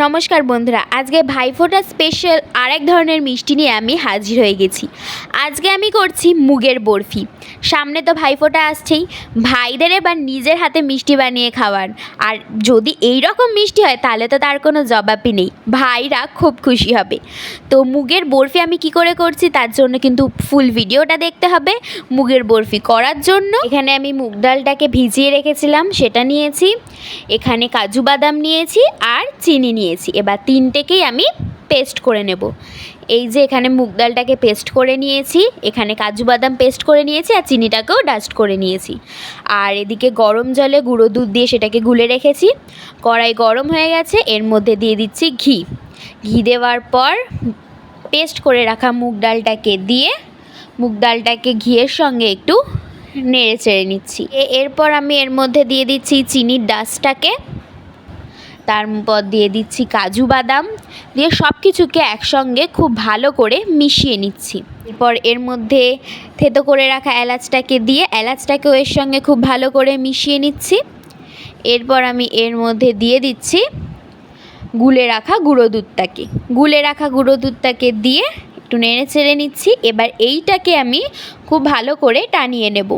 নমস্কার বন্ধুরা, আজকে ভাইফোঁটা স্পেশাল আরেক ধরনের মিষ্টি নিয়ে আমি হাজির হয়ে গেছি। আজকে আমি করছি মুগের বরফি। সামনে তো ভাইফোঁটা আসছেই, ভাইদের এবার নিজের হাতে মিষ্টি বানিয়ে খাওয়ার। আর যদি এই রকম মিষ্টি হয় তাহলে তো তার কোনো জবাবই নেই, ভাইরা খুব খুশি হবে। তো মুগের বরফি আমি কি করে করছি তার জন্য কিন্তু ফুল ভিডিওটা দেখতে হবে। মুগের বরফি করার জন্য এখানে আমি মুগ ডালটাকে ভিজিয়ে রেখেছিলাম, সেটা নিয়েছি। এখানে কাজু বাদাম নিয়েছি আর চিনি নিয়েছি। এবার তিনটেকেই আমি পেস্ট করে নেব। এই যে এখানে মুগ ডালটাকে পেস্ট করে নিয়েছি, এখানে কাজু বাদাম পেস্ট করে নিয়েছি আর চিনিটাকেও ডাস্ট করে নিয়েছি। আর এদিকে গরম জলে গুঁড়ো দুধ দিয়ে সেটাকে গুলে রেখেছি। কড়াই গরম হয়ে গেছে, এর মধ্যে দিয়ে দিচ্ছি ঘি। ঘি দেওয়ার পর পেস্ট করে রাখা মুগ ডালটাকে দিয়ে মুগ ডালটাকে ঘিয়ের সঙ্গে একটু নেড়ে চেড়ে নিচ্ছি। এরপর আমি এর মধ্যে দিয়ে দিচ্ছি চিনির ডাস্টটাকে, তারপর দিয়ে দিচ্ছি কাজু বাদাম, দিয়ে সব কিছুকে একসঙ্গে খুব ভালো করে মিশিয়ে নিচ্ছি। এরপর এর মধ্যে থেতো করে রাখা এলাচটাকে দিয়ে এলাচটাকেও এর সঙ্গে খুব ভালো করে মিশিয়ে নিচ্ছি। এরপর আমি এর মধ্যে দিয়ে দিচ্ছি গুলে রাখা গুঁড়ো দুধটাকে দিয়ে একটু নেড়ে চেড়ে নিচ্ছি। এবার এইটাকে আমি খুব ভালো করে টানিয়ে নেব।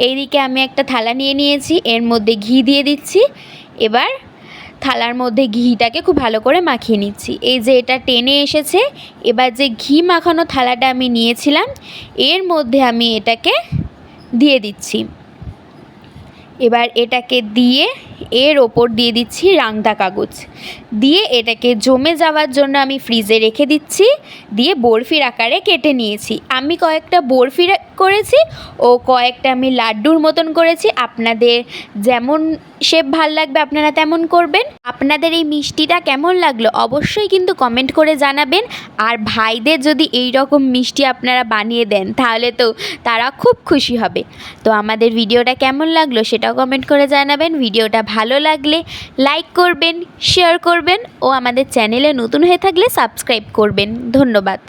এইদিকে আমি একটা থালা নিয়ে নিয়েছি, এর মধ্যে ঘি দিয়ে দিচ্ছি। এবার থালার মধ্যে ঘিটাকে খুব ভালো করে মাখিয়ে নিচ্ছি। এই যে এটা টেনে এসেছে। এবার যে ঘি মাখানো থালাটা আমি নিয়েছিলাম এর মধ্যে আমি এটাকে দিয়ে দিচ্ছি। এবার এটাকে দিয়ে এর ওপর দিয়ে দিচ্ছি রাংতা কাগজ, দিয়ে এটাকে জমে যাওয়ার জন্য আমি ফ্রিজে রেখে দিচ্ছি। দিয়ে বরফির আকারে কেটে নিয়েছি। আমি কয়েকটা বরফি করেছি ও কয়েকটা আমি লাড্ডুর মতন করেছি। আপনাদের যেমন শেপ ভাল লাগবে আপনারা তেমন করবেন। আপনাদের এই মিষ্টিটা কেমন লাগলো অবশ্যই কিন্তু কমেন্ট করে জানাবেন। আর ভাইদের যদি এই রকম মিষ্টি আপনারা বানিয়ে দেন তাহলে তো তারা খুব খুশি হবে। তো আমাদের ভিডিওটা কেমন লাগলো সেটাও কমেন্ট করে জানাবেন। ভিডিওটা ভালো লাগলে লাইক করবেন, শেয়ার করবেন ও আমাদের চ্যানেলে নতুন হয়ে থাকলে সাবস্ক্রাইব করবেন। ধন্যবাদ।